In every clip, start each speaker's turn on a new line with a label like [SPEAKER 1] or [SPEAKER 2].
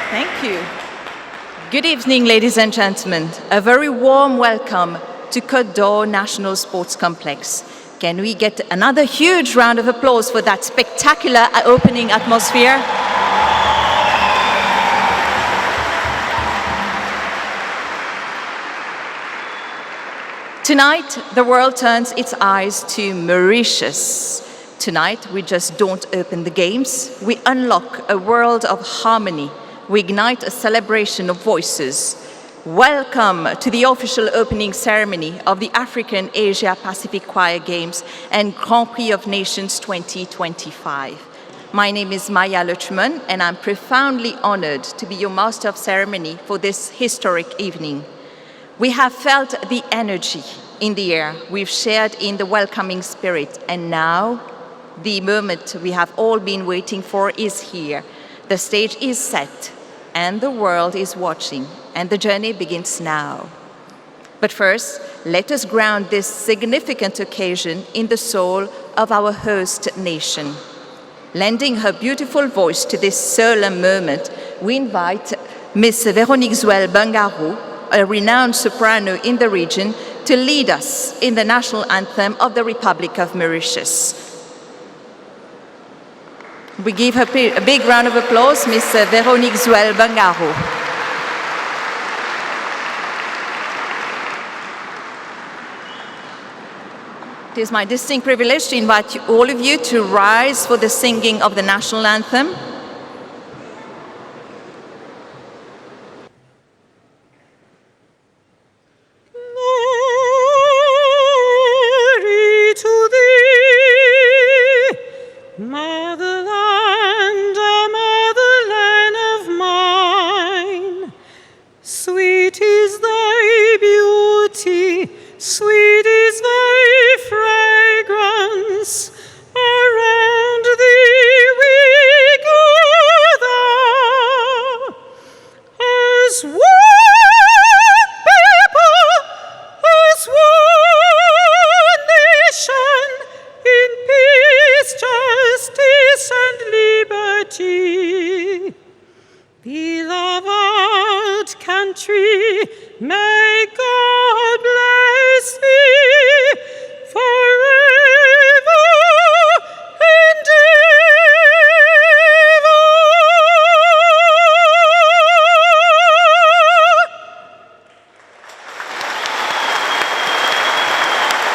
[SPEAKER 1] Thank you. Good evening, ladies and gentlemen. A very warm welcome to Côte National Sports Complex. Can we get another huge round of applause for that spectacular opening atmosphere? Tonight, the world turns its eyes to Mauritius. Tonight, we just don't open the games. We unlock a world of harmony. We ignite a celebration of voices. Welcome to the official opening ceremony of the African Asia Pacific Choir Games and Grand Prix of Nations 2025. My name is Maya Lechman, and I'm profoundly honored to be your master of ceremony for this historic evening. We have felt the energy in the air. We've shared in the welcoming spirit, and now the moment we have all been waiting for is here. The stage is set, and the world is watching, and the journey begins now. But first, let us ground this significant occasion in the soul of our host nation. Lending her beautiful voice to this solemn moment, we invite Miss Véronique Zuel-Bungaro, a renowned soprano in the region, to lead us in the national anthem of the Republic of Mauritius. We give her a big round of applause, Miss Véronique Zuel-Bungaro. It is my distinct privilege to invite all of you to rise for the singing of the national anthem.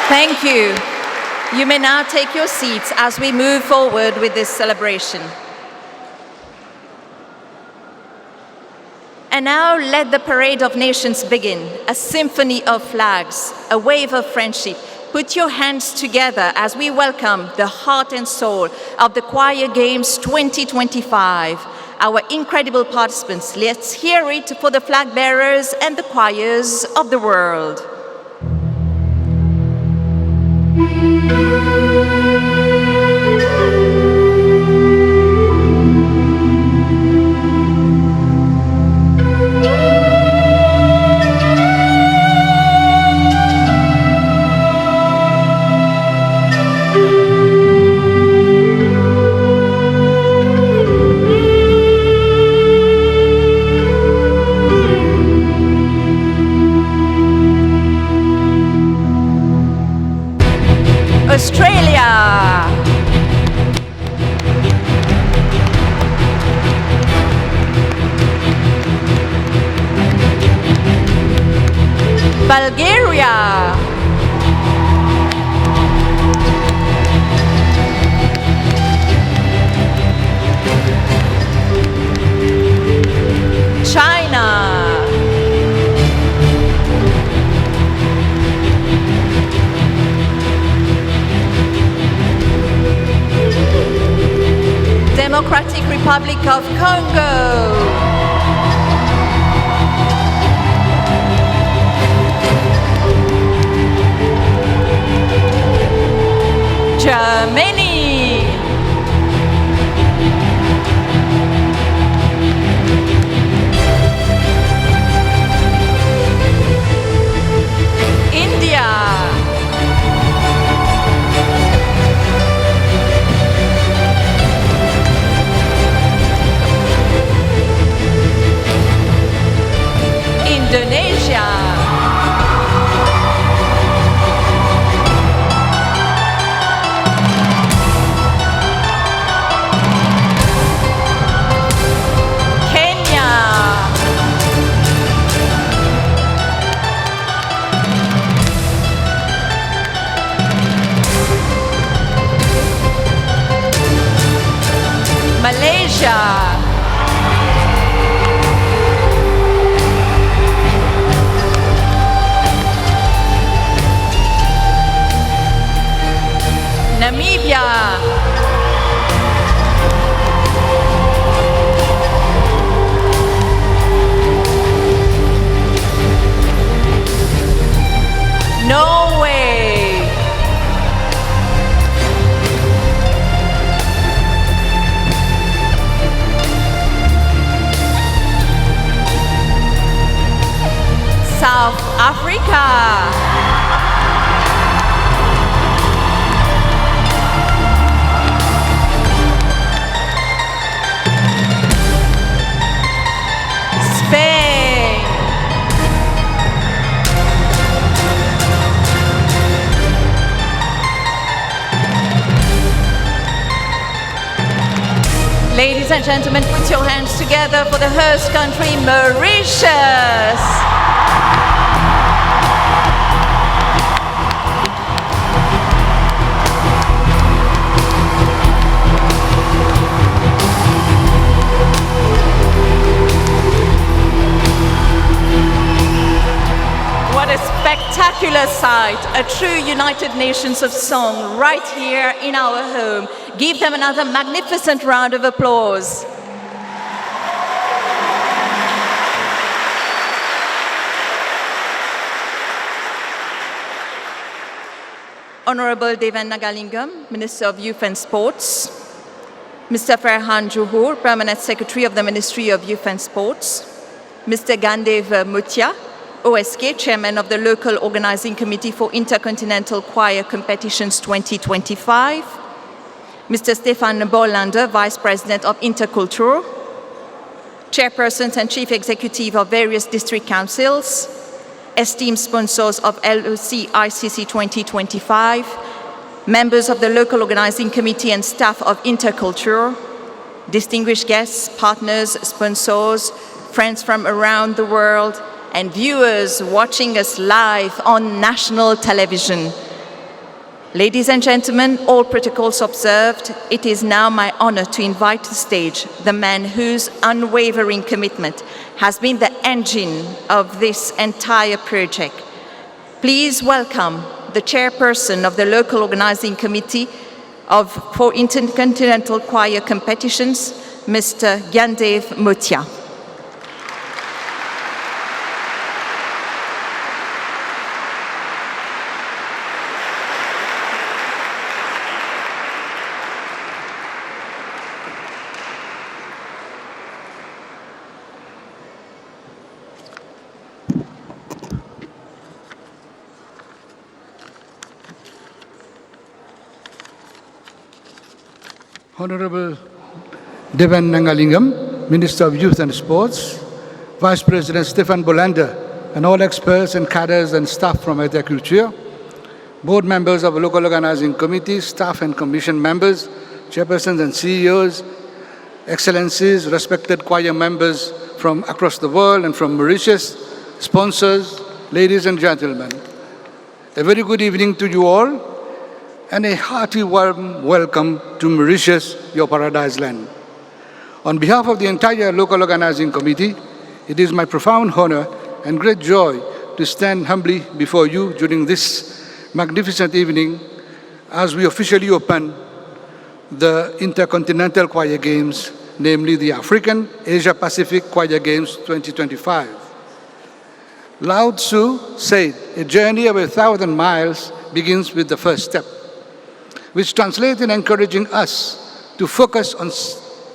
[SPEAKER 1] Thank you. You may now take your seats as we move forward with this celebration. And now let the parade of nations begin, a symphony of flags, a wave of friendship. Put your hands together as we welcome the heart and soul of the Choir Games 2025. Our incredible participants, let's hear it for the flag bearers and the choirs of the world. Australia, Bulgaria, China, Democratic Republic of Congo, Germany, India, Africa. Spain. Ladies and gentlemen, put your hands together for the host country, Mauritius. What a spectacular sight, a true United Nations of song right here in our home. Give them another magnificent round of applause. Honorable Devan Nagalingam, Minister of Youth and Sports, Mr. Farhan Johor, Permanent Secretary of the Ministry of Youth and Sports, Mr. Gandev Mutia, OSK, Chairman of the Local Organizing Committee for Intercontinental Choir Competitions 2025, Mr. Stefan Bolander, Vice President of Interculture, Chairpersons and Chief Executive of various district councils, esteemed sponsors of LOC ICC 2025, members of the Local Organizing Committee and staff of Interculture, distinguished guests, partners, sponsors, friends from around the world, and viewers watching us live on national television. Ladies and gentlemen, all protocols observed, it is now my honor to invite to the stage the man whose unwavering commitment has been the engine of this entire project. Please welcome the chairperson of the Local Organizing Committee for Intercontinental Choir Competitions, Mr. Gandev Mutia.
[SPEAKER 2] Honorable Devan Nagalingam, Minister of Youth and Sports, Vice President Stefan Bolander, and all experts and cadres and staff from Effectuées, board members of local organizing committees, staff and commission members, chairpersons and CEOs, excellencies, respected choir members from across the world and from Mauritius, sponsors, ladies and gentlemen. A very good evening to you all, and a hearty warm welcome to Mauritius, your paradise land. On behalf of the entire Local Organizing Committee, it is my profound honor and great joy to stand humbly before you during this magnificent evening as we officially open the Intercontinental Choir Games, namely the African Asia-Pacific Choir Games 2025. Lao Tzu said, "A journey of 1,000 miles begins with the first step," which translates in encouraging us to focus on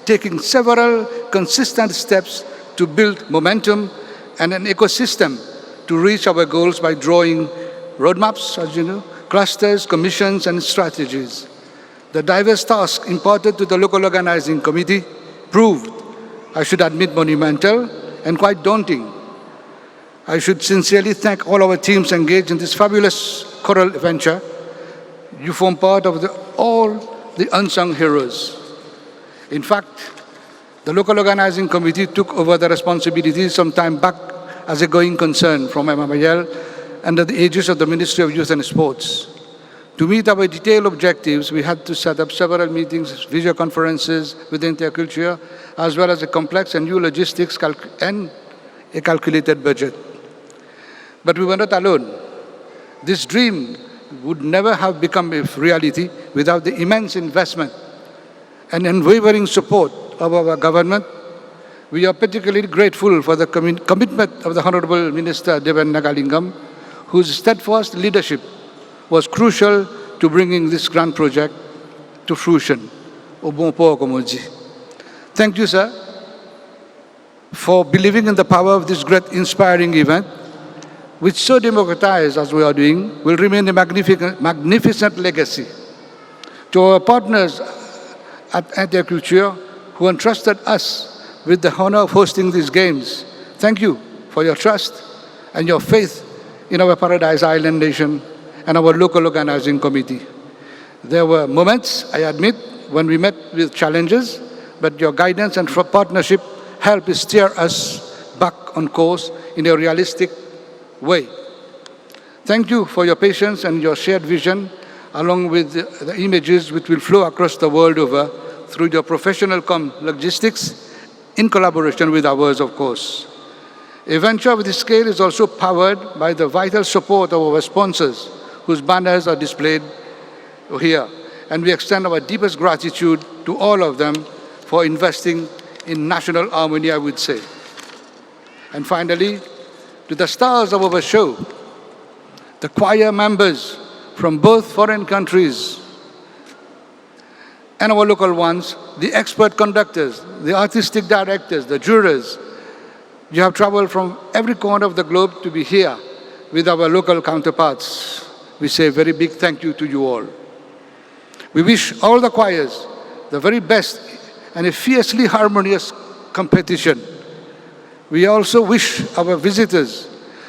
[SPEAKER 2] taking several consistent steps to build momentum and an ecosystem to reach our goals by drawing roadmaps, as you know, clusters, commissions, and strategies. The diverse tasks imparted to the Local Organizing Committee proved, I should admit, monumental and quite daunting. I should sincerely thank all our teams engaged in this fabulous choral venture. You form part of all the unsung heroes. In fact, the Local Organizing Committee took over the responsibility some time back as a going concern from MMIL under the aegis of the Ministry of Youth and Sports. To meet our detailed objectives, we had to set up several meetings, video conferences with Interculture, as well as a complex and new logistics and a calculated budget. But we were not alone. This dream would never have become a reality without the immense investment and unwavering support of our government. We are particularly grateful for the commitment of the Honorable Minister Devan Nagalingam, whose steadfast leadership was crucial to bringing this grand project to fruition. Thank you, sir, for believing in the power of this great inspiring event. which so democratized as we are doing, will remain a magnificent legacy. To our partners at Effectuées who entrusted us with the honor of hosting these games, thank you for your trust and your faith in our Paradise Island nation and our local organizing committee. There were moments, I admit, when we met with challenges, but your guidance and partnership helped steer us back on course in a realistic way. Thank you for your patience and your shared vision, along with the images which will flow across the world over through your professional logistics in collaboration with ours, of course. A venture of this scale is also powered by the vital support of our sponsors, whose banners are displayed here. And we extend our deepest gratitude to all of them for investing in national harmony, I would say. And finally, to the stars of our show, the choir members from both foreign countries and our local ones, the expert conductors, the artistic directors, the jurors. You have traveled from every corner of the globe to be here with our local counterparts. We say a very big thank you to you all. We wish all the choirs the very best and a fiercely harmonious competition. We also wish our visitors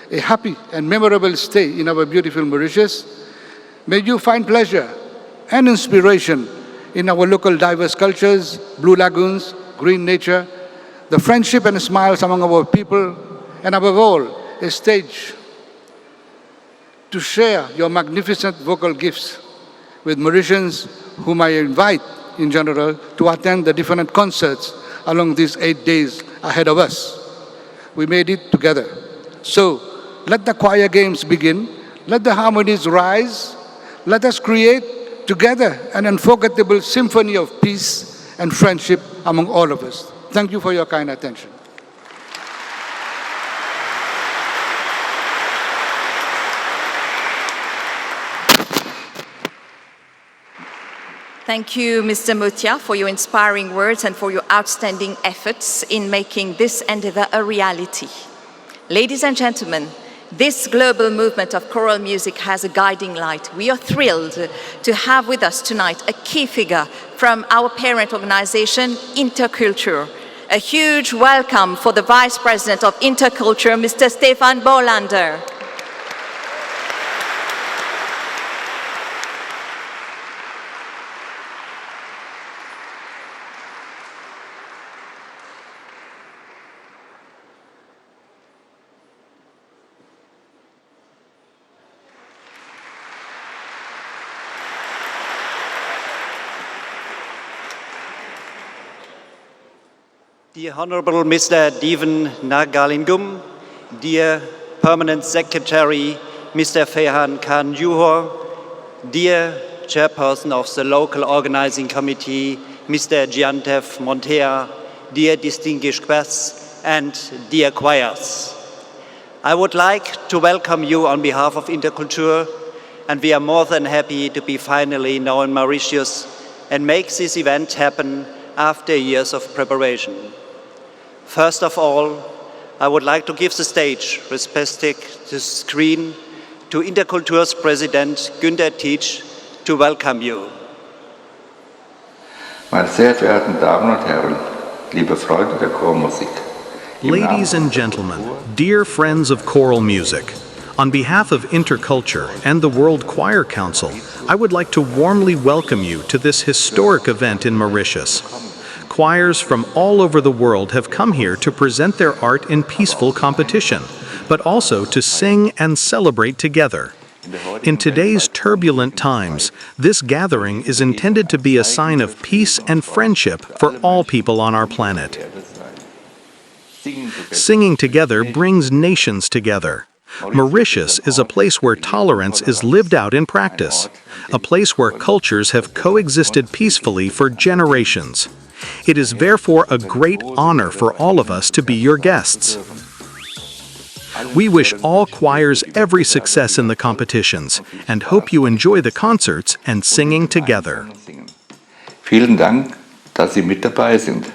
[SPEAKER 2] a happy and memorable stay in our beautiful Mauritius. May you find pleasure and inspiration in our local diverse cultures, blue lagoons, green nature, the friendship and smiles among our people, and above all, a stage to share your magnificent vocal gifts with Mauritians whom I invite in general to attend the different concerts along these 8 days ahead of us. We made it together. So let the choir games begin. Let the harmonies rise. Let us create together an unforgettable symphony of peace and friendship among all of us. Thank you for your kind attention.
[SPEAKER 1] Thank you, Mr. Motia, for your inspiring words and for your outstanding efforts in making this endeavor a reality. Ladies and gentlemen, this global movement of choral music has a guiding light. We are thrilled to have with us tonight a key figure from our parent organization, Interculture. A huge welcome for the Vice President of Interculture, Mr. Stefan Bolander.
[SPEAKER 3] The Honorable Mr. Devan Nagalingam, dear Permanent Secretary Mr. Fehan Khan Juhor, dear Chairperson of the Local Organizing Committee Mr. Giantev Montea, dear distinguished guests and dear choirs. I would like to welcome you on behalf of Interculture, and we are more than happy to be finally now in Mauritius and make this event happen after years of preparation. First of all, I would like to give the stage, respecting the screen, to Interculture's President Günther Tietsch to welcome you.
[SPEAKER 4] Meine sehr verehrten Damen und Herren, liebe Freunde der Chormusik.
[SPEAKER 5] Ladies and gentlemen, dear friends of choral music, on behalf of Interculture and the World Choir Council, I would like to warmly welcome you to this historic event in Mauritius. Choirs from all over the world have come here to present their art in peaceful competition, but also to sing and celebrate together. In today's turbulent times, this gathering is intended to be a sign of peace and friendship for all people on our planet. Singing together brings nations together. Mauritius is a place where tolerance is lived out in practice, a place where cultures have coexisted peacefully for generations. It is therefore a great honor for all of us to be your guests. We wish all choirs every success in the competitions and hope you enjoy the concerts and singing together.
[SPEAKER 4] Vielen Dank, dass Sie mit dabei sind.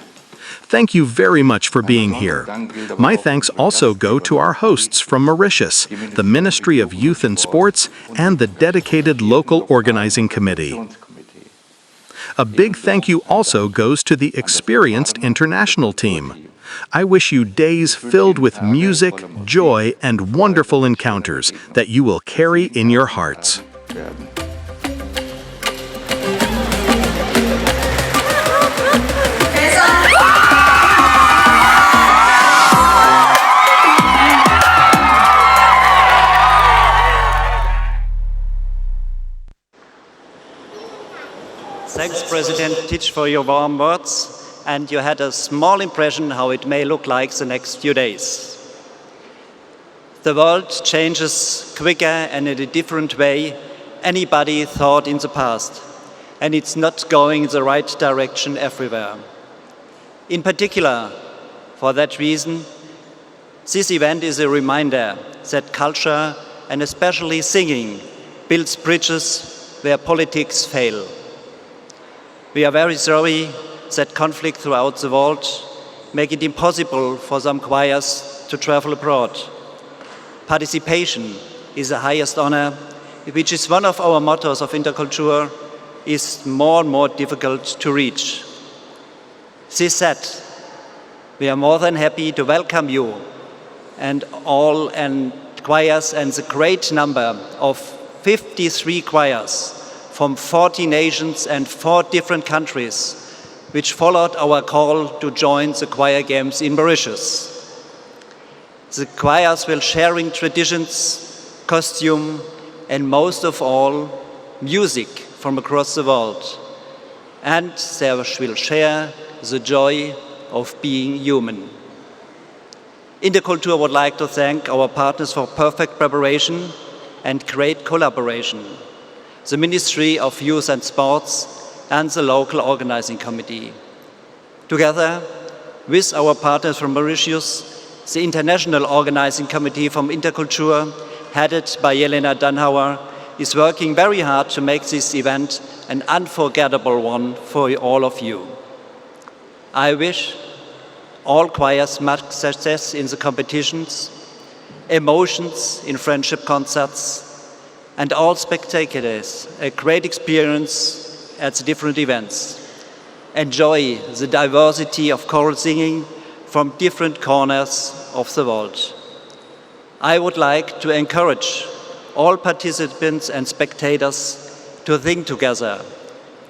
[SPEAKER 5] Thank you very much for being here. My thanks also go to our hosts from Mauritius, the Ministry of Youth and Sports, and the dedicated local organizing committee. A big thank you also goes to the experienced international team. I wish you days filled with music, joy, and wonderful encounters that you will carry in your hearts.
[SPEAKER 3] Thanks, President Titch, for your warm words, and you had a small impression how it may look like the next few days. The world changes quicker and in a different way anybody thought in the past, and it's not going in the right direction everywhere. In particular, for that reason, this event is a reminder that culture, and especially singing, builds bridges where politics fail. We are very sorry that conflict throughout the world make it impossible for some choirs to travel abroad. Participation is the highest honor, which is one of our mottos of interculture, is more and more difficult to reach. This said, we are more than happy to welcome you and all and choirs and the great number of 53 choirs from 40 nations and 4 different countries, which followed our call to join the choir games in Mauritius. The choirs will sharing traditions, costume, and most of all, music from across the world. And they will share the joy of being human. Interculture would like to thank our partners for perfect preparation and great collaboration. The Ministry of Youth and Sports, and the local organizing committee. Together with our partners from Mauritius, the International Organizing Committee from Interculture, headed by Jelena Danhauer, is working very hard to make this event an unforgettable one for all of you. I wish all choirs much success in the competitions, emotions in friendship concerts, and all spectators a great experience at the different events. Enjoy the diversity of choral singing from different corners of the world. I would like to encourage all participants and spectators to think together,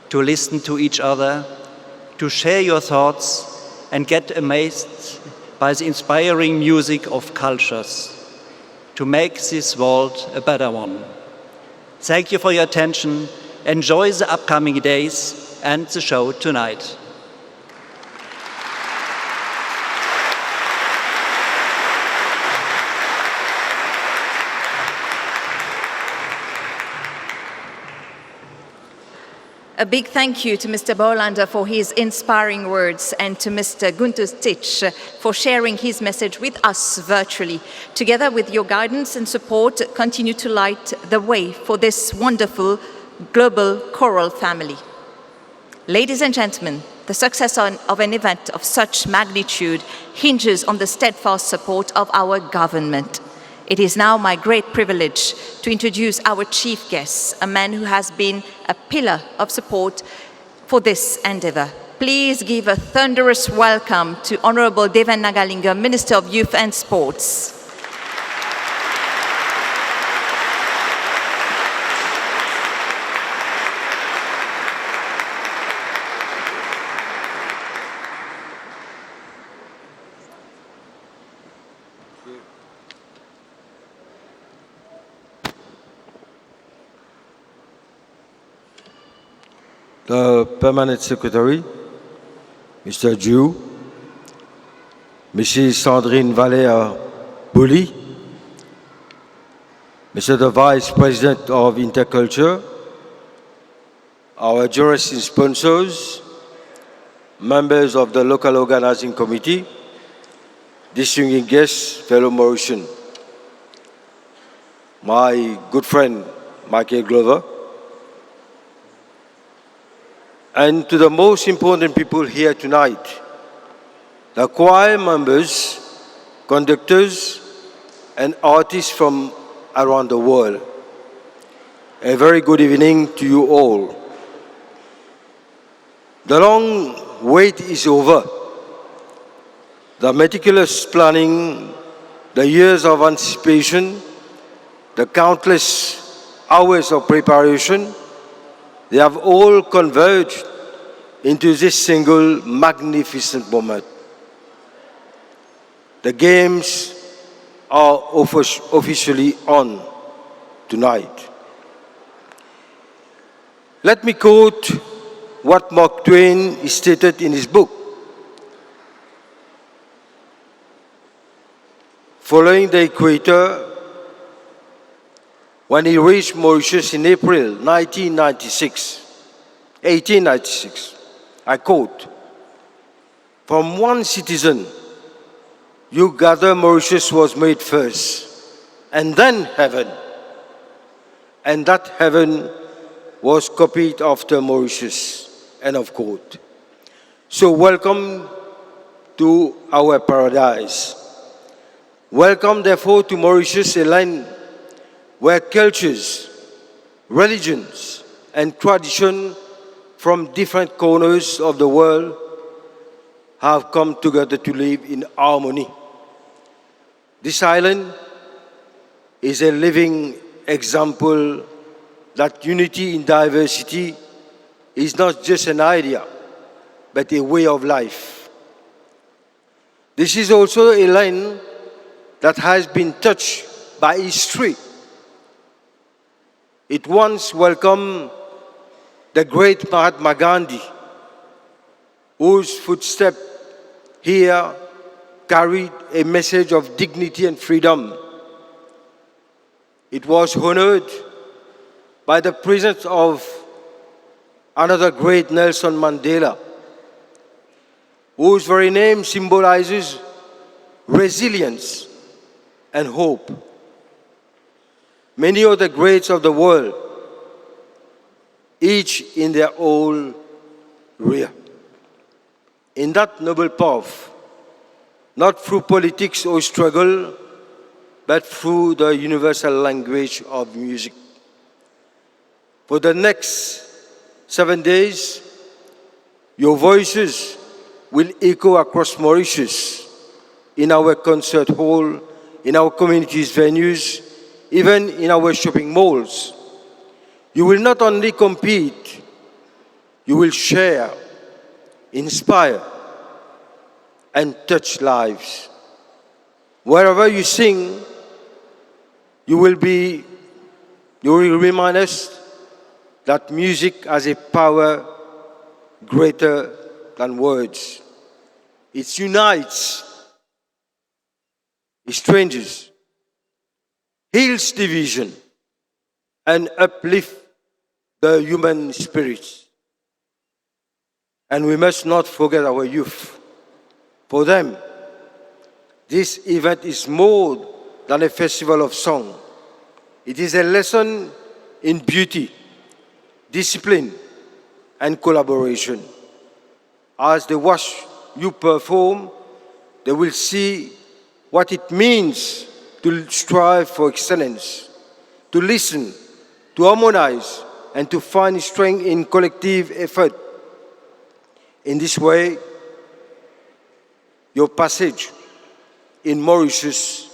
[SPEAKER 3] to listen to each other, to share your thoughts, and get amazed by the inspiring music of cultures, to make this world a better one. Thank you for your attention. Enjoy the upcoming days and the show tonight.
[SPEAKER 1] A big thank you to Mr. Bolander for his inspiring words and to Mr. Gunther Stitch for sharing his message with us virtually. Together with your guidance and support, continue to light the way for this wonderful global choral family. Ladies and gentlemen, the success of an event of such magnitude hinges on the steadfast support of our government. It is now my great privilege to introduce our chief guest, a man who has been a pillar of support for this endeavor. Please give a thunderous welcome to Honorable Devan Nagalingam, Minister of Youth and Sports.
[SPEAKER 6] The Permanent Secretary, Mr. Ju, Mrs. Sandrine Valère-Bouli, Mr. the Vice President of Interculture, our jurists and sponsors, members of the local organizing committee, distinguished guests, fellow Mauritians, my good friend Michael Glover, and to the most important people here tonight, the choir members, conductors, and artists from around the world. A very good evening to you all. The long wait is over. The meticulous planning, the years of anticipation, the countless hours of preparation, they have all converged into this single magnificent moment. The games are officially on tonight. Let me quote what Mark Twain stated in his book. Following the equator, when he reached Mauritius in April 1896, I quote, "From one citizen, you gather Mauritius was made first, and then heaven. And that heaven was copied after Mauritius." End of quote. So welcome to our paradise. Welcome, therefore, to Mauritius, a land where cultures, religions, and tradition from different corners of the world have come together to live in harmony. This island is a living example that unity in diversity is not just an idea, but a way of life. This is also a land that has been touched by history. It once welcomed the great Mahatma Gandhi, whose footsteps here carried a message of dignity and freedom. It was honored by the presence of another great, Nelson Mandela, whose very name symbolizes resilience and hope. Many of the greats of the world, each in their own rear. In that noble path, not through politics or struggle, but through the universal language of music. For the next 7 days, your voices will echo across Mauritius, in our concert hall, in our communities' venues, even in our shopping malls. You will not only compete, you will share, inspire, and touch lives. Wherever you sing, you will remind us that music has a power greater than words. It unites, it strengthens, heals division, and uplifts the human spirits. And we must not forget our youth. For them, this event is more than a festival of song. It is a lesson in beauty, discipline, and collaboration. As they watch you perform, they will see what it means to strive for excellence, to listen, to harmonize, and to find strength in collective effort. In this way, your passage in Mauritius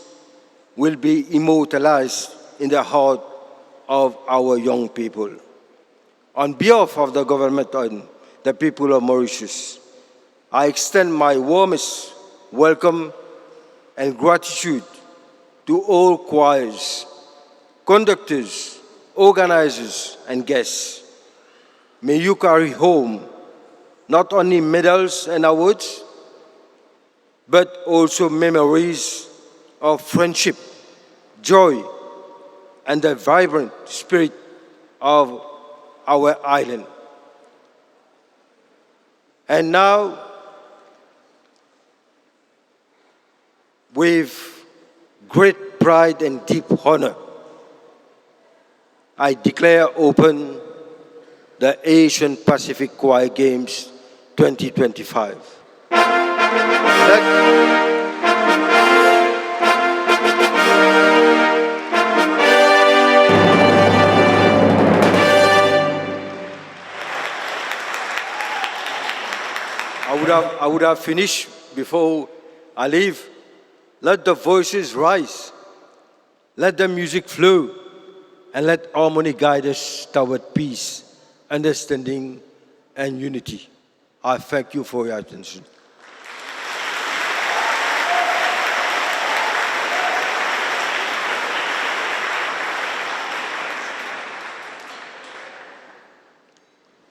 [SPEAKER 6] will be immortalized in the heart of our young people. On behalf of the government and the people of Mauritius, I extend my warmest welcome and gratitude to all choirs, conductors, organizers, and guests. May you carry home not only medals and awards, but also memories of friendship, joy, and the vibrant spirit of our island. And now, with great pride and deep honor, I declare open the Asian Pacific Choir Games 2025. I would have finished before I leave. Let the voices rise. Let the music flow. And let harmony guide us toward peace, understanding, and unity. I thank you for your attention.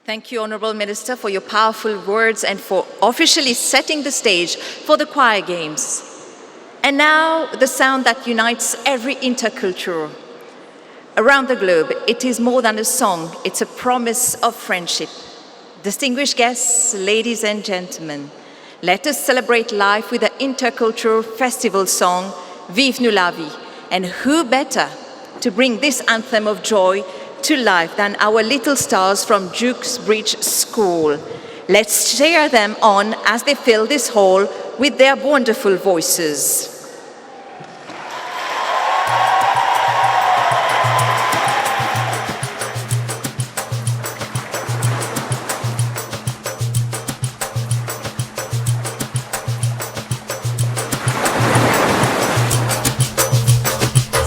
[SPEAKER 1] Thank you, Honourable Minister, for your powerful words and for officially setting the stage for the choir games. And now, the sound that unites every interculture. Around the globe, it is more than a song, it's a promise of friendship. Distinguished guests, ladies and gentlemen, let us celebrate life with the intercultural festival song, Vive nous la vie. And who better to bring this anthem of joy to life than our little stars from Duke's Bridge School. Let's cheer them on as they fill this hall with their wonderful voices.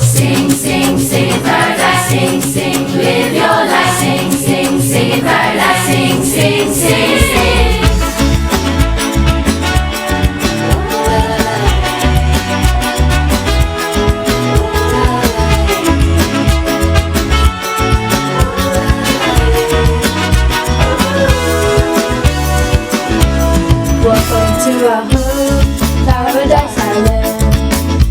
[SPEAKER 7] Sing, sing, sing it paradise. Sing, sing, live your life. Sing, sing, sing it paradise. Sing, sing, sing, sing. Welcome to our home, Paradise Island.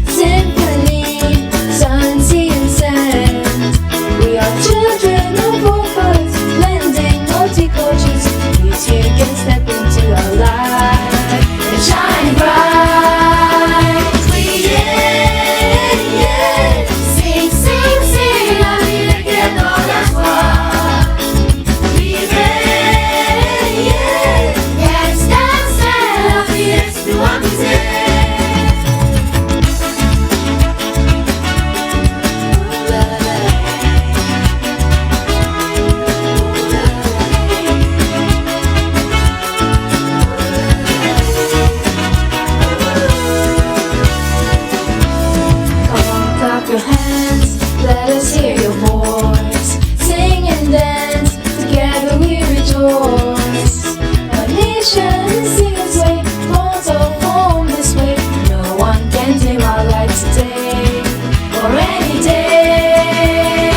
[SPEAKER 7] Symphony, sun, sea and sand. We are children of all birds, blending multicultures. You too can step into our life and shine bright. Yeah, yeah. Sing, sing, sing, la vie est dans la joie. Vivez, yeah. Dance, dance, la vie est nous amuser. Come on, clap your hands, let us hear your voice. Sing and dance, together we rejoice. A nation sing its way, bonds all form this way. No one can tame our life today or any day.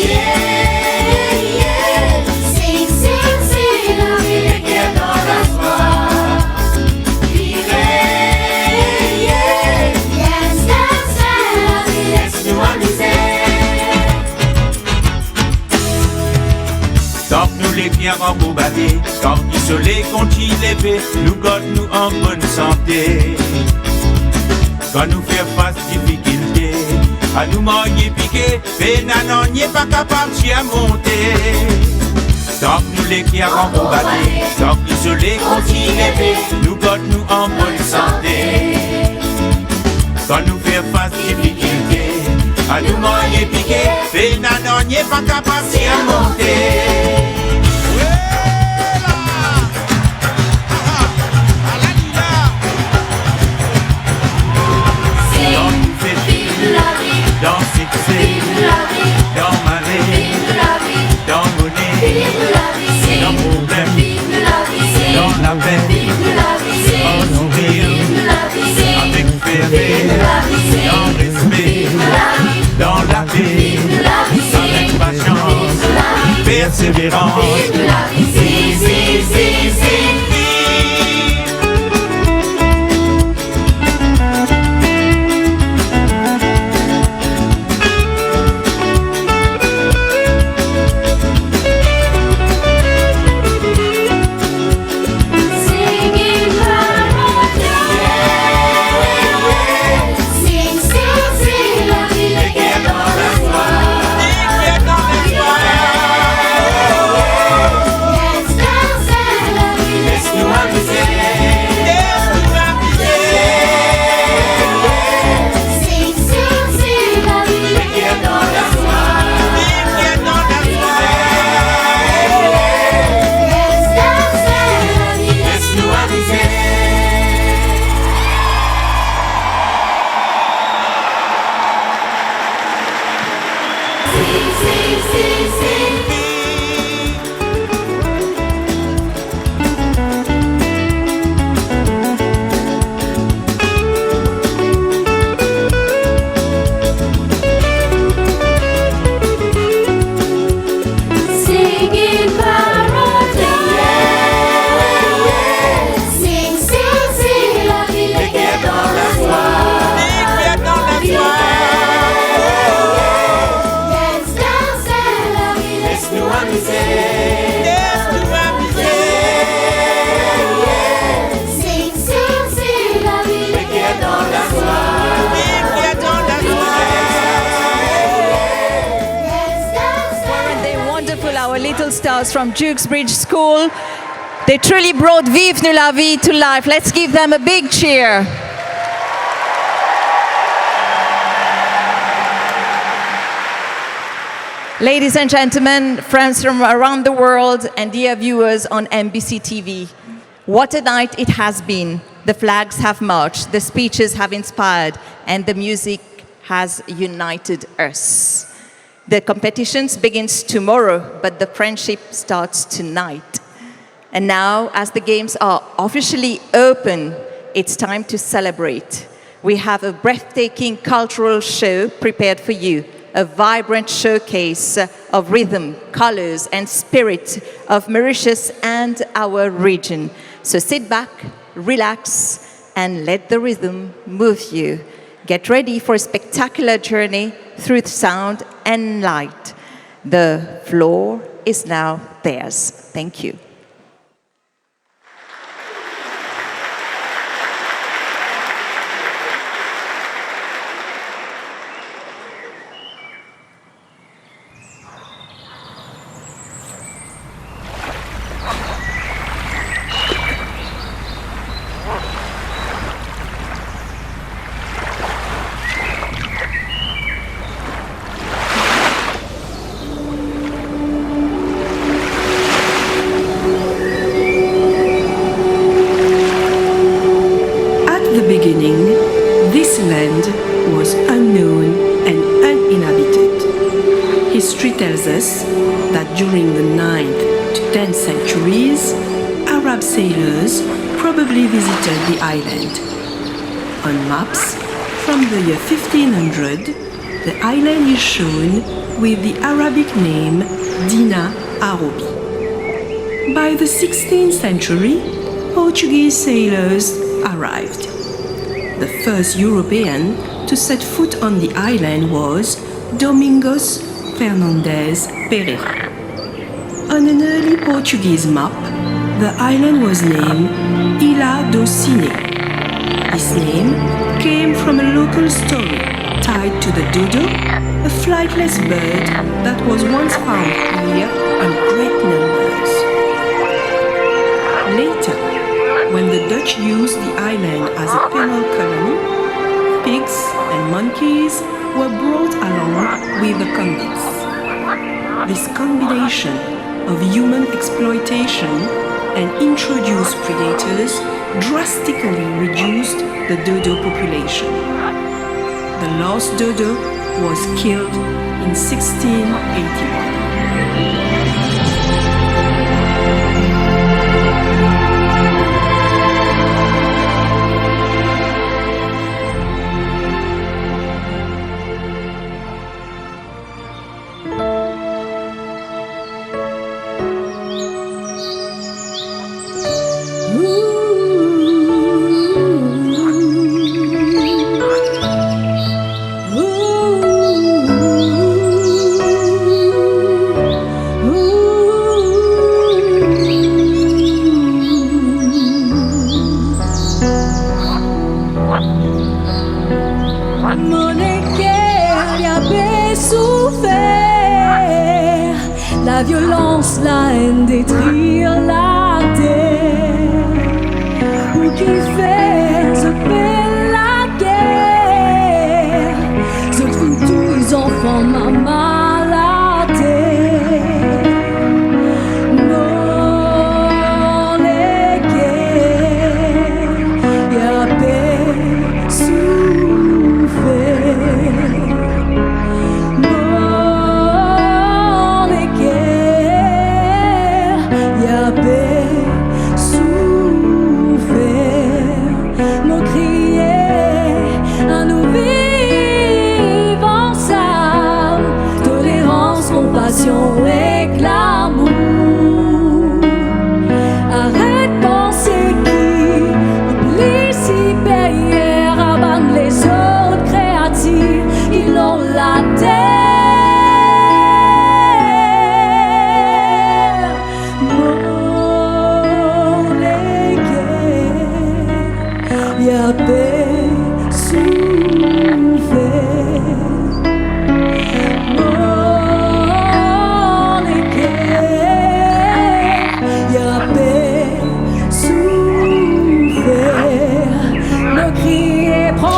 [SPEAKER 7] Yeah, yeah. Sing, sing, sing, la vie est dans la joie. Vivez, yeah. Dance, dance, la vie est nous amuser.
[SPEAKER 8] Tant que nous les biens embourbés, tant qu'ils se les continue lever, nous garde nous en bonne santé. Quand nous faisons face difficulté, à nous manger piqué, pénanon n'est pas capable de monter. Tant que nous les biens embourbés, tant qu'ils se les continue lever, nous garde nous en bonne santé. Quand nous faisons face difficulté, à nous manger piqué, pénanon n'est pas capable de monter.
[SPEAKER 7] Vive la vie,
[SPEAKER 8] Dans succès,
[SPEAKER 7] vive la vie,
[SPEAKER 8] dans malheur,
[SPEAKER 7] vive la vie,
[SPEAKER 8] dans monnaie,
[SPEAKER 7] vive la vie,
[SPEAKER 8] dans problème,
[SPEAKER 7] vive la vie,
[SPEAKER 8] dans la paix,
[SPEAKER 7] vive la vie,
[SPEAKER 8] en sourire,
[SPEAKER 7] vive la vie,
[SPEAKER 8] avec ferveur,
[SPEAKER 7] vive la vie,
[SPEAKER 8] dans respect,
[SPEAKER 7] vive la vie,
[SPEAKER 8] dans la paix,
[SPEAKER 7] vive la vie,
[SPEAKER 8] avec patience,
[SPEAKER 7] vive la vie,
[SPEAKER 8] persévérance.
[SPEAKER 7] vive la vie, si, si, si, si. Singing
[SPEAKER 1] musical stars from Bridge School. They truly brought Vive Nous la vie to life. Let's give them a big cheer. Ladies and gentlemen, friends from around the world, and dear viewers on MBC TV, what a night it has been. The flags have marched, the speeches have inspired, and the music has united us. The competitions begins tomorrow, but the friendship starts tonight. And now, as the games are officially open, it's time to celebrate. We have a breathtaking cultural show prepared for you, a vibrant showcase of rhythm, colors, and spirit of Mauritius and our region. So sit back, relax, and let the rhythm move you. Get ready for a spectacular journey through sound and light. The floor is now theirs. Thank you.
[SPEAKER 9] During the 9th to 10th centuries, Arab sailors probably visited the island. On maps from the year 1500, the island is shown with the Arabic name Dina Arobi. By the 16th century, Portuguese sailors arrived. The first European to set foot on the island was Domingos Fernandes Pereira. On an early Portuguese map, the island was named Ilha do Cine. This name came from a local story tied to the dodo, a flightless bird that was once found here in great numbers. Later, when the Dutch used the island as a penal colony, pigs and monkeys were brought along with the convicts. This combination of human exploitation and introduced predators drastically reduced the dodo population. The last dodo was killed in 1681.
[SPEAKER 7] La violence, la haine, détruire la terre. Ou qui fait, se fait la guerre. Se trouvent tous les enfants, maman, la terre. Non, les guerres, y'a paix, souffert.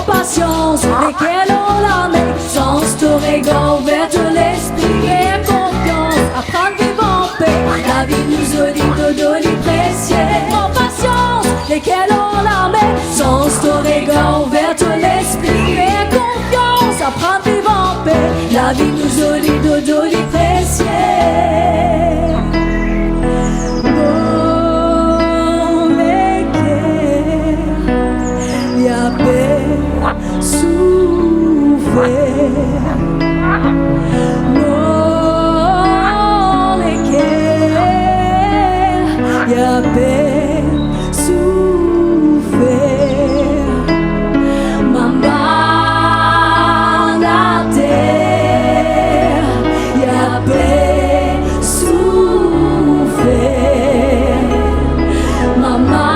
[SPEAKER 7] patience, lesquels ont l'armée, sens t'aurégan, ouverte l'esprit et confiance, apprendre à vivre en paix, la vie nous olie, dodoli précieux. En patience, lesquels ont l'armée, sens t'aurégan, ouverte l'esprit et confiance, apprendre à vivre en paix, la vie nous olie, dodoli précieux. Souffert, non lesquels y a peine souffert, maman la terre y a peine souffert, maman.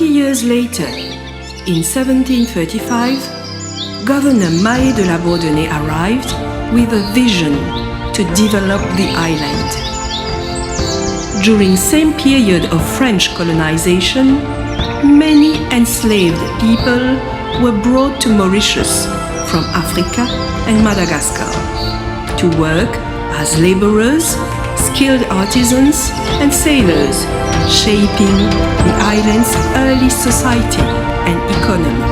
[SPEAKER 9] Years later, in 1735, Governor Maé de la Bourdonnais arrived with a vision to develop the island. During same period of French colonization, many enslaved people were brought to Mauritius from Africa and Madagascar to work as laborers, skilled artisans and sailors, shaping the island's early society and economy.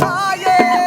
[SPEAKER 10] Oh yeah.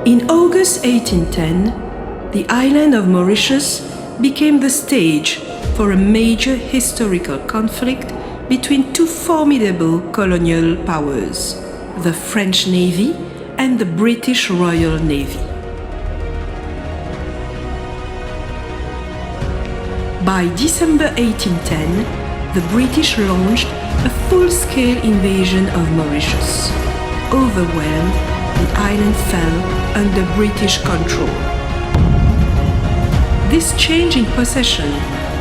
[SPEAKER 9] In August 1810, the island of Mauritius became the stage for a major historical conflict between two formidable colonial powers, the French Navy and the British Royal Navy. By December 1810, the British launched a full-scale invasion of Mauritius. Overwhelmed, the island fell under British control. This change in possession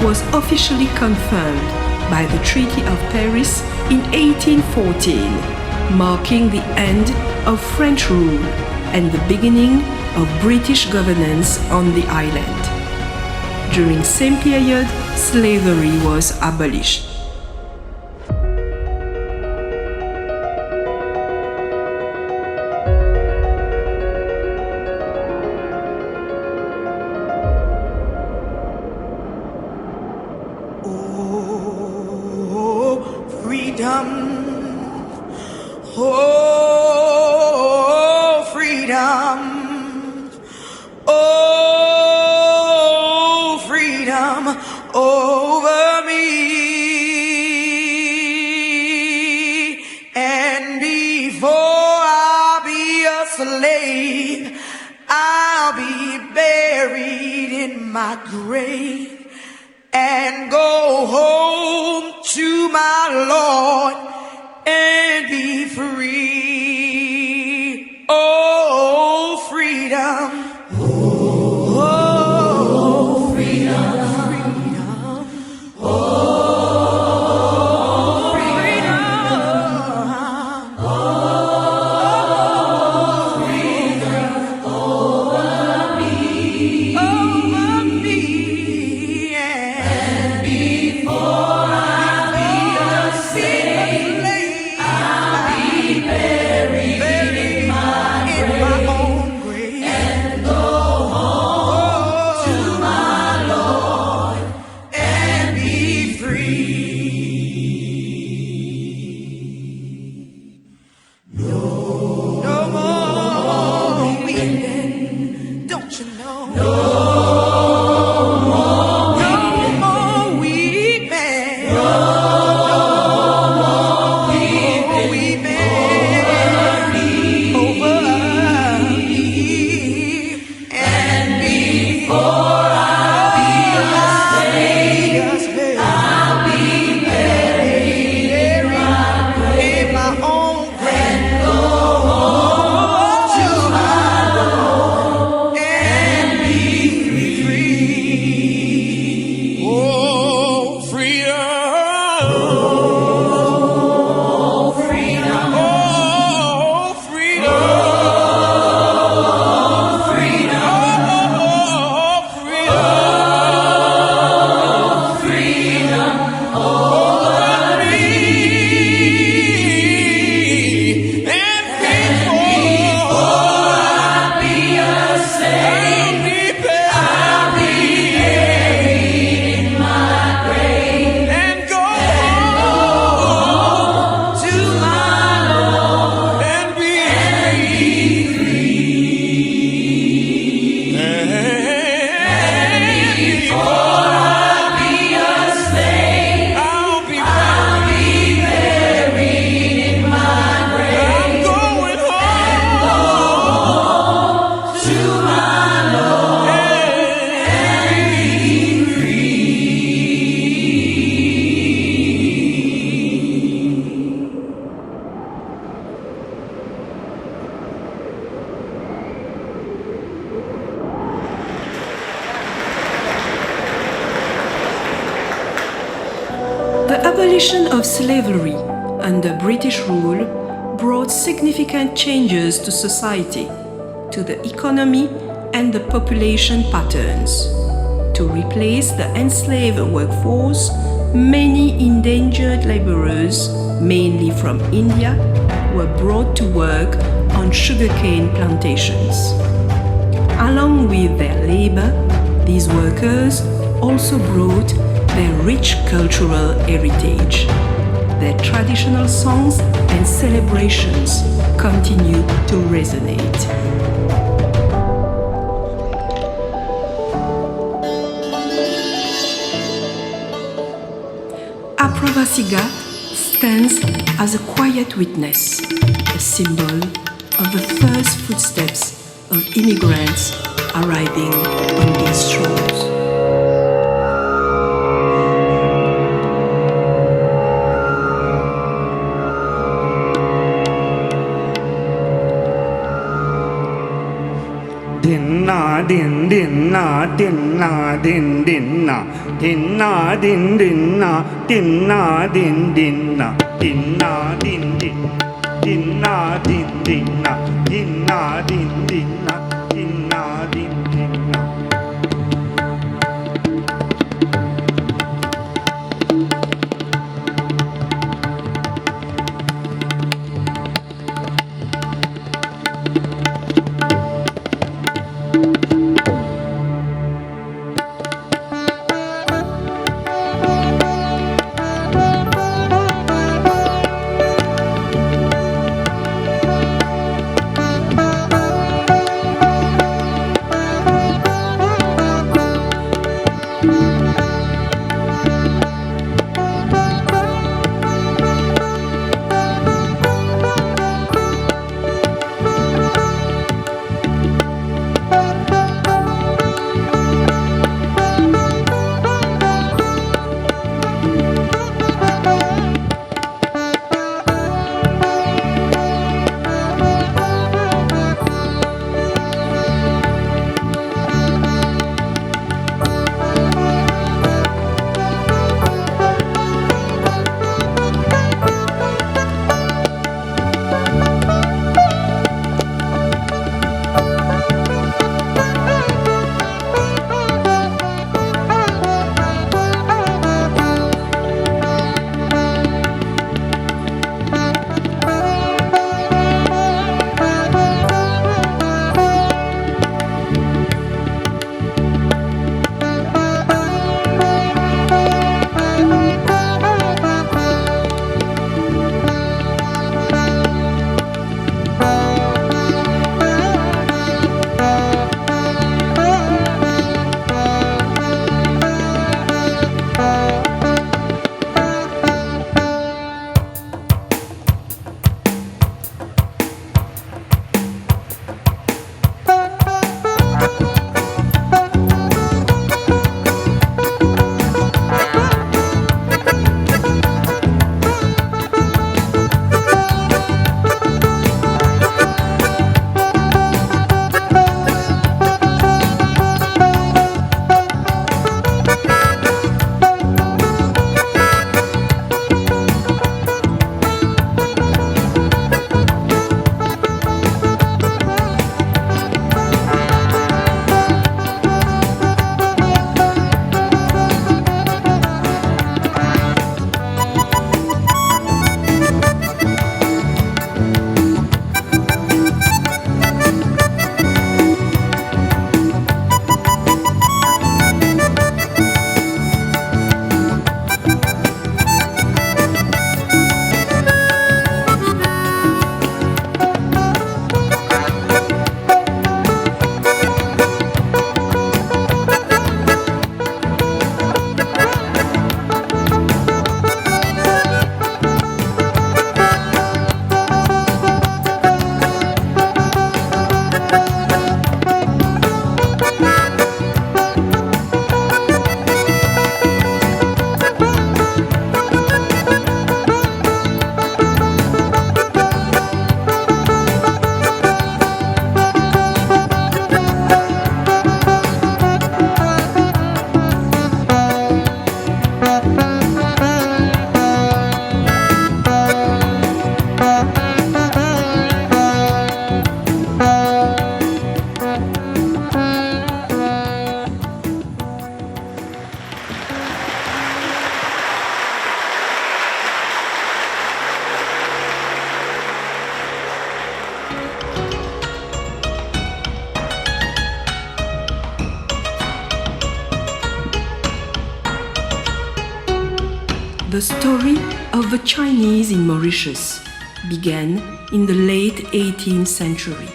[SPEAKER 9] was officially confirmed by the Treaty of Paris in 1814, marking the end of French rule and the beginning of British governance on the island. During same period, slavery was abolished. The abolition of slavery under British rule brought significant changes to society, to the economy and the population patterns. To replace the enslaved workforce, many endangered laborers, mainly from India, were brought to work on sugarcane plantations. Along with their labor, these workers also brought their rich cultural heritage. Their traditional songs and celebrations continue to resonate. Aprovasiga stands as a quiet witness, a symbol of the first footsteps of immigrants arriving on these shores.
[SPEAKER 10] Dinna din dinna dinna din dinna dinna din dinna dinna din dinna dinna din din dinna din dinna dinna din dinna dinna din dinna.
[SPEAKER 9] The story of the Chinese in Mauritius began in the late 18th century.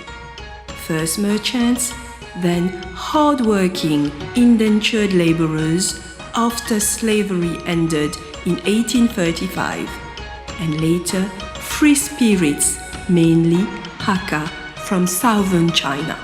[SPEAKER 9] First merchants, then hard-working indentured laborers after slavery ended in 1835, and later free spirits, mainly Hakka from southern China.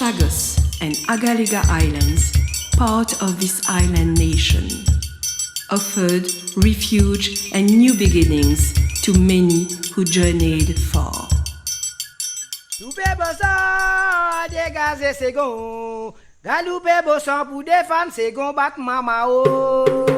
[SPEAKER 9] Chagos and Agaliga Islands, part of this island nation, offered refuge and new beginnings to many who journeyed far.
[SPEAKER 11] Dégager ses gonds, galouper beau sang pour défendre ses gonds, battre mama oh.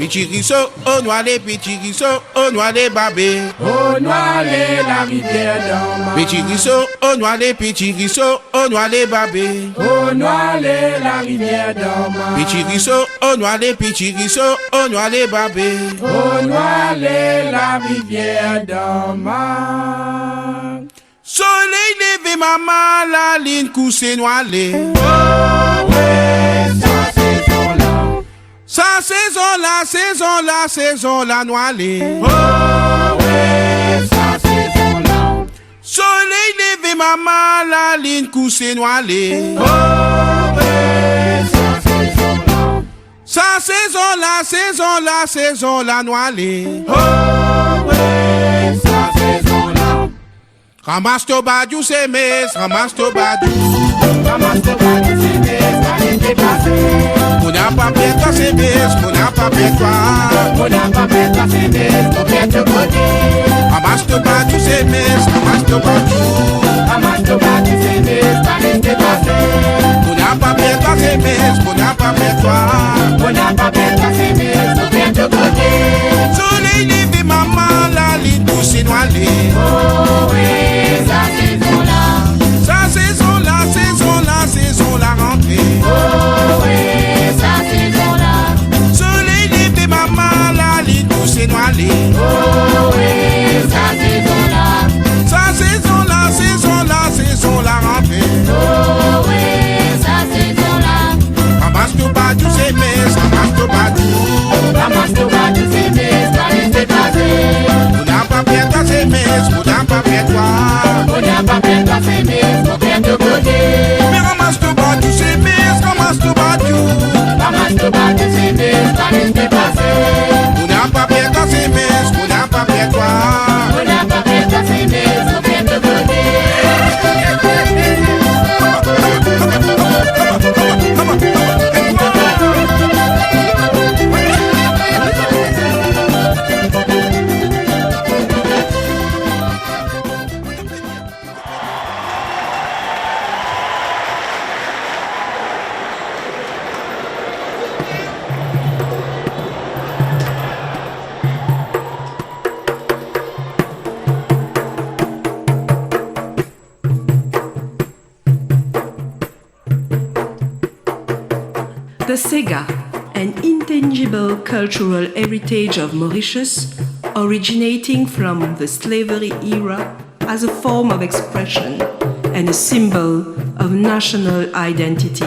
[SPEAKER 12] Pichiriso, au noir les pichiriso, au noir les babés.
[SPEAKER 10] Au noir la rivière d'Oma.
[SPEAKER 12] Pichiriso, au noir les pichiriso, au noir les babés.
[SPEAKER 10] Au noir la rivière d'Oma.
[SPEAKER 12] Pichiriso, au noir les pichiriso, au noir les babés.
[SPEAKER 10] Au noir la rivière d'Oma.
[SPEAKER 12] Soleil levé, maman, la ligne coussée noilée.
[SPEAKER 10] Oh ouais, sa saison là.
[SPEAKER 12] Sa saison la noilée.
[SPEAKER 10] Oh ouais, sa saison là.
[SPEAKER 12] Soleil levé, maman, la ligne coussée noilée.
[SPEAKER 10] Oh ouais, sa saison là.
[SPEAKER 12] Sa saison la noilée.
[SPEAKER 10] Oh ouais, sa saison là.
[SPEAKER 12] Ramasse ton badou, c'est mes, ramasse ton badou.
[SPEAKER 10] Ramasse ton badou, c'est mes, ça n'est dépassé.
[SPEAKER 12] On n'a pas fait toi, c'est mes, on n'a pas fait toi.
[SPEAKER 10] On n'a pas fait toi, c'est mes, on fait te côté.
[SPEAKER 12] Ramasse ton badou, c'est mes, ramasse ton badou.
[SPEAKER 10] Ramasse ton badou, c'est mes, ça n'est dépassé.
[SPEAKER 12] On n'a pas fait toi, c'est mes, on n'a pas fait toi.
[SPEAKER 10] On n'a pas fait toi, c'est mes, on fait te côté.
[SPEAKER 12] Soleil levé, maman, la ligne poussée noilée.
[SPEAKER 10] Oh oui, sa saison là.
[SPEAKER 12] Sa saison la rentrée.
[SPEAKER 10] Oh oui, sa saison là.
[SPEAKER 12] Soleil levé, maman, la ligne poussée noilée.
[SPEAKER 10] Oh oui, sa saison là.
[SPEAKER 12] Sa saison la rentrée.
[SPEAKER 10] Oh oui, sa saison là.
[SPEAKER 12] Ramasse ton badou, c'est mes, ramasse ton badou.
[SPEAKER 10] Ramasse ton badou, c'est mes, ça n'est dépassé.
[SPEAKER 12] On n'a pas fait toi, c'est mes, on n'a pas fait toi.
[SPEAKER 10] On n'a pas fait toi, c'est mes, on fait te côté.
[SPEAKER 12] Mais ramasse ton badou, c'est mes, ramasse ton badou.
[SPEAKER 10] Ramasse ton badou, c'est mes, ça n'est dépassé.
[SPEAKER 12] On n'a pas fait toi, c'est mes, on n'a pas fait toi.
[SPEAKER 10] On n'a pas fait toi, c'est mes, on fait te côté.
[SPEAKER 9] The Sega, an intangible cultural heritage of Mauritius, originating from the slavery era as a form of expression and a symbol of national identity,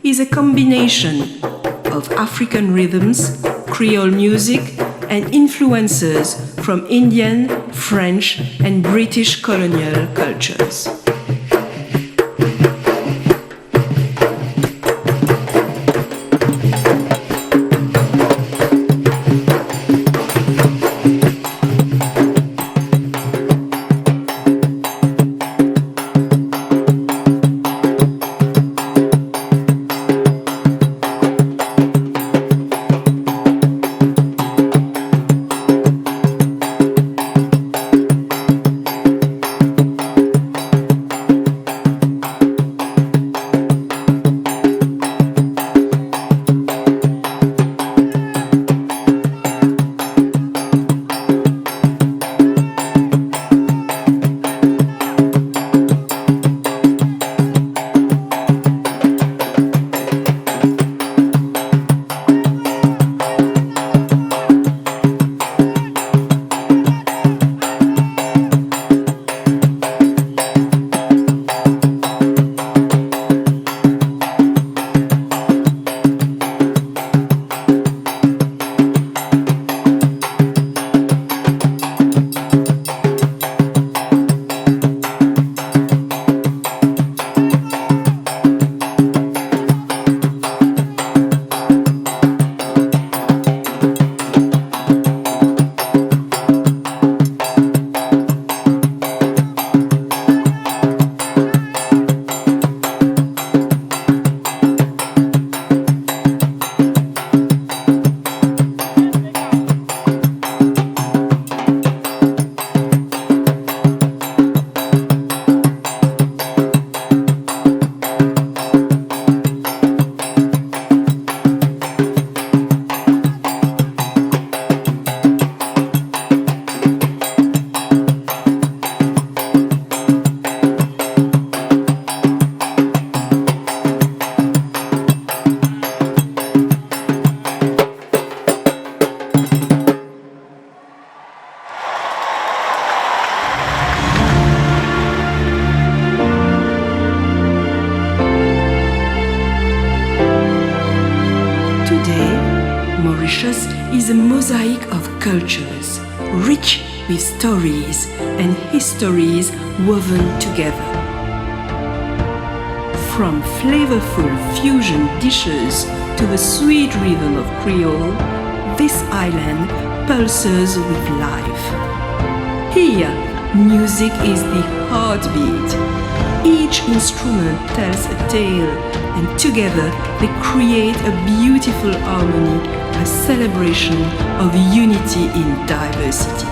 [SPEAKER 9] is a combination of African rhythms, Creole music, and influences from Indian, French, and British colonial cultures. Today, Mauritius is a mosaic of cultures, rich with stories and histories woven together. From flavorful fusion dishes to the sweet rhythm of Creole, this island pulses with life. Here, music is the heartbeat. Each instrument tells a tale, and together they create a beautiful harmony, a celebration of unity in diversity.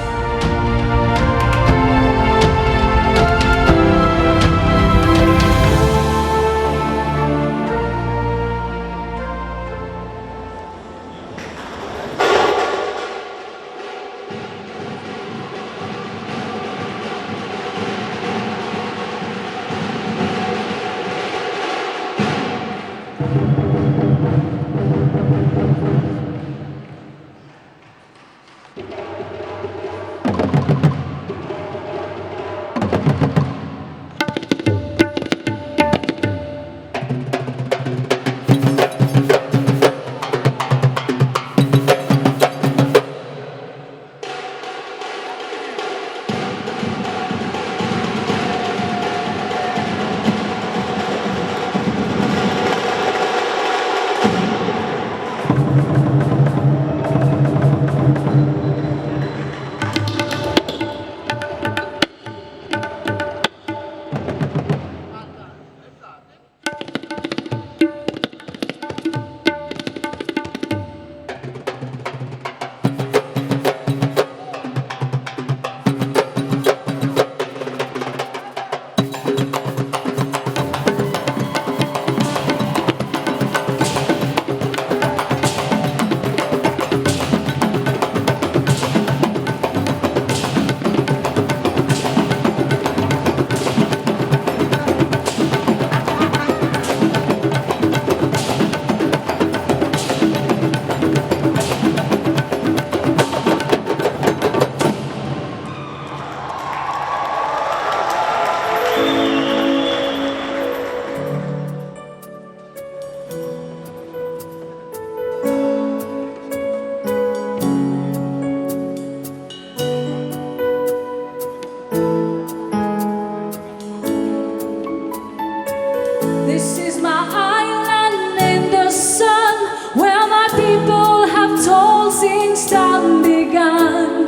[SPEAKER 7] This is my island in the sun, where my people have told since time began.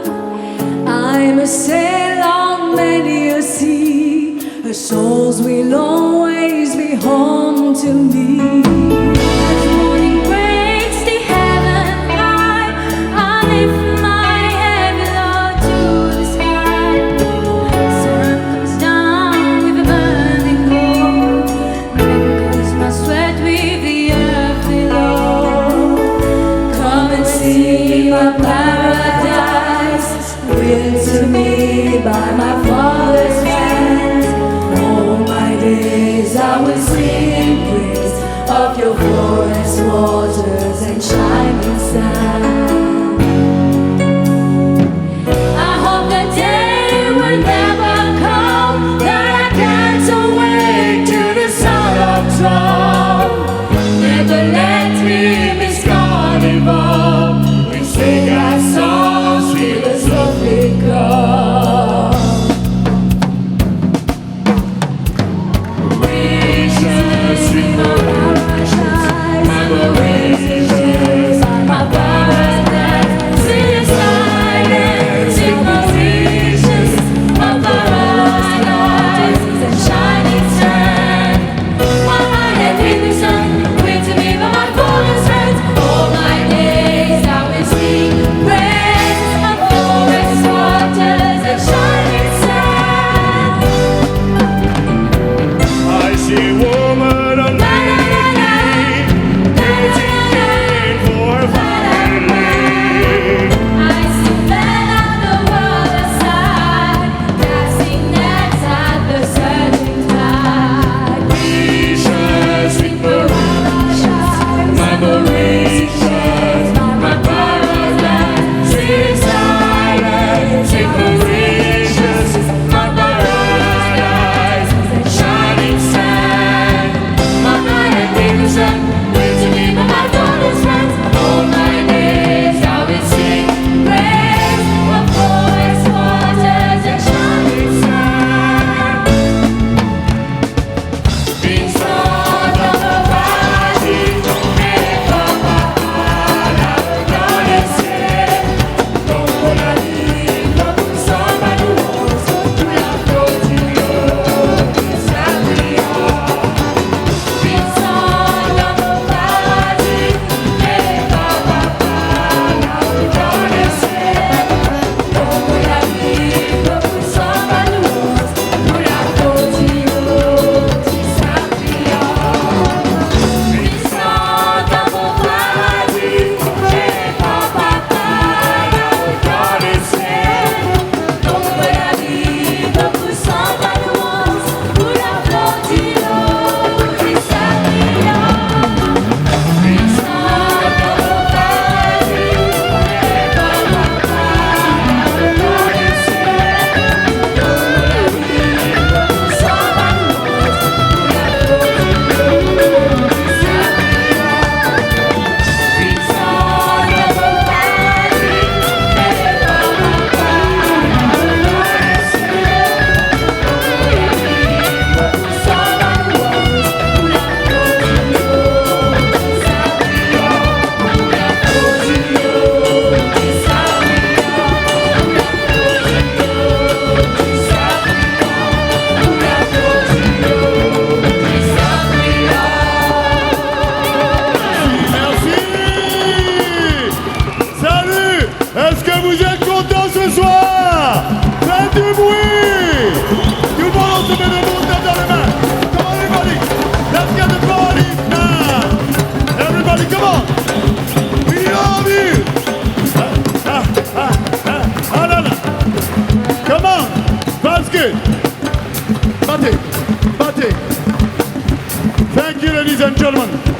[SPEAKER 7] I'm a sail on many a sea, her souls will always be home to me. As morning breaks the heaven high, I lift my heavy load to the sky. Sun comes down with a burning coal, mingles my sweat with the earth below. Come and see my paradise, willed to me by my Father's hand. All my days I will sing praise of your voice.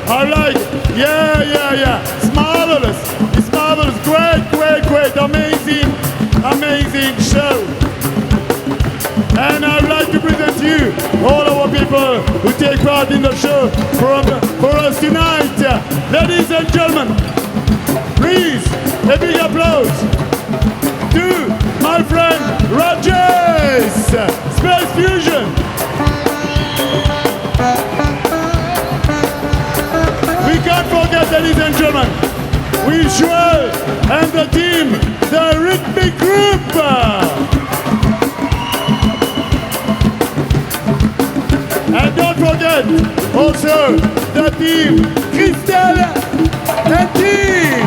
[SPEAKER 13] I like, yeah. It's marvelous. It's marvelous. Great. Amazing show. And I'd like to present to you all our people who take part in the show for us tonight. Ladies and gentlemen, please, a big applause to my friend Rajesh, Space Fusion. We can't forget, ladies and gentlemen, Visual and the team, the rhythmic group. And don't forget also the team, Christelle and team.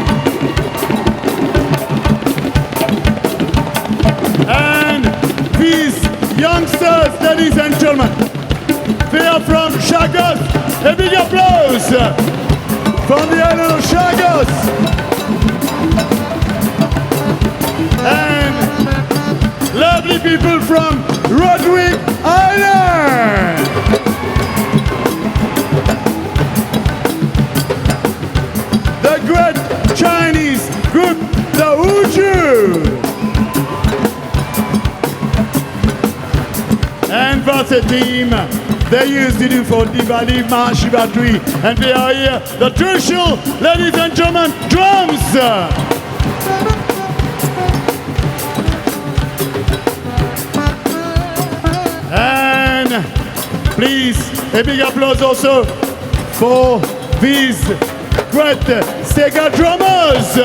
[SPEAKER 13] And these youngsters, ladies and gentlemen, they are from Chagos. A big applause from the island of Chagos. And lovely people from Roderick Island. The great Chinese group, the Wuju. And that's a team they used to do for Diwali Mahashivatri. And they are here, the traditional, ladies and gentlemen, drums. And please, a big applause also for these great Sega drummers.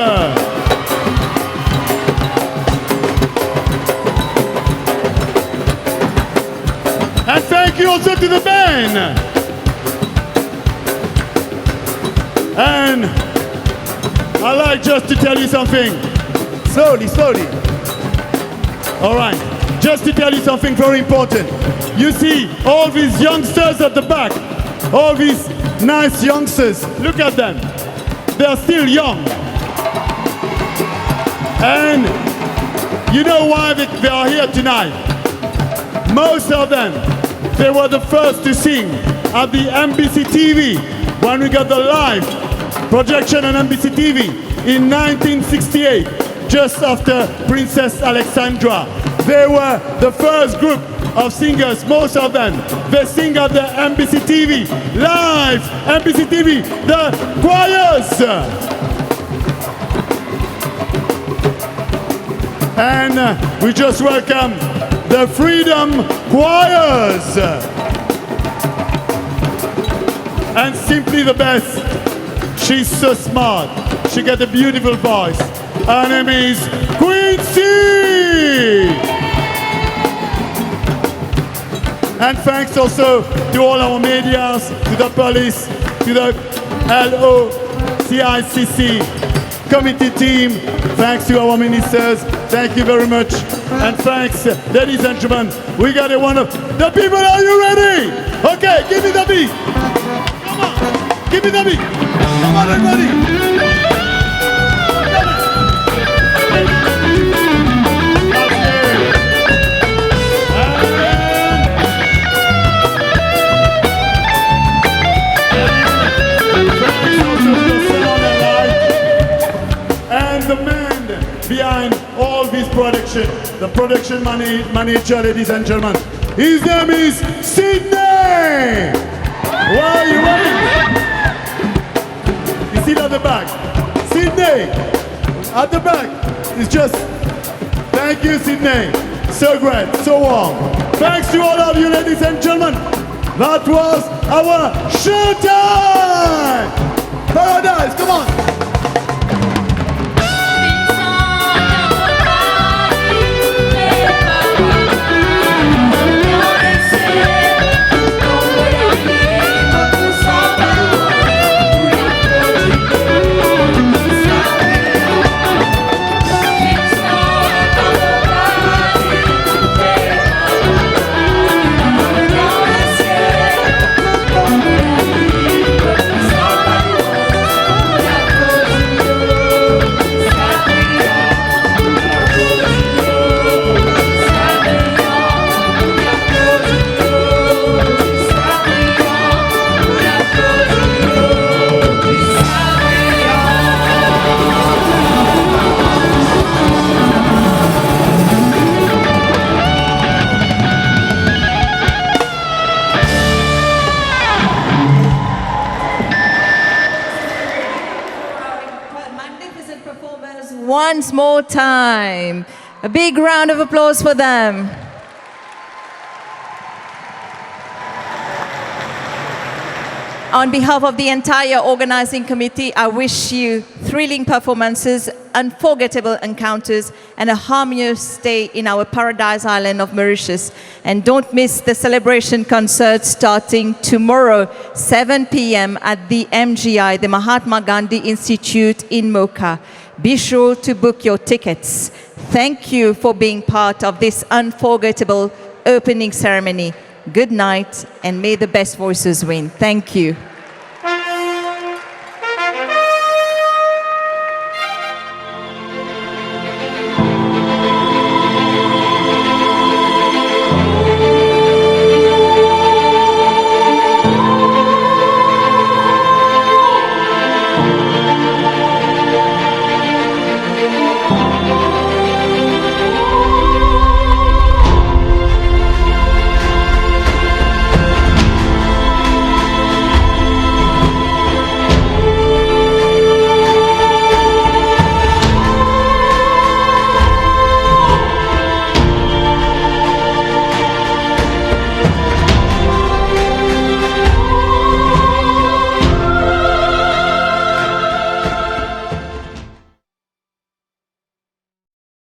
[SPEAKER 13] And thank you also to the band. And I like just to tell you something. Slowly. All right. Just to tell you something very important. You see all these youngsters at the back. All these nice youngsters. Look at them. They are still young. And you know why they are here tonight? Most of them, they were the first to sing at the NBC TV when we got the live projection on NBC TV in 1968, just after Princess Alexandra. They were the first group of singers, most of them. They sing at the NBC TV, live NBC TV, the choirs. And we just welcome the Freedom Choirs. And simply the best. She's so smart. She got a beautiful voice. Her name is Quincy. And thanks also to all our medias, to the police, to the LOCICC committee team. Thanks to our ministers. Thank you very much. And thanks, ladies and gentlemen. We got a one of the people. Are you ready? Okay, give me the beat. Come on, give me the beat. Come on, everybody. The man behind all this production, the production manager, ladies and gentlemen. His name is Sydney. Where are you waiting? He's still at the back. Sydney, at the back. It's just, thank you, Sydney. So great, so warm. Thanks to all of you, ladies and gentlemen. That was our showtime. Paradise, come on.
[SPEAKER 1] magnificent performers once more time. A big round of applause for them. On behalf of the entire organizing committee, I wish you thrilling performances, unforgettable encounters, and a harmonious stay in our paradise island of Mauritius. And don't miss the celebration concert starting tomorrow, 7 p.m. at the MGI, the Mahatma Gandhi Institute in Mocha. Be sure to book your tickets. Thank you for being part of this unforgettable opening ceremony. Good night, and may the best voices win. Thank you.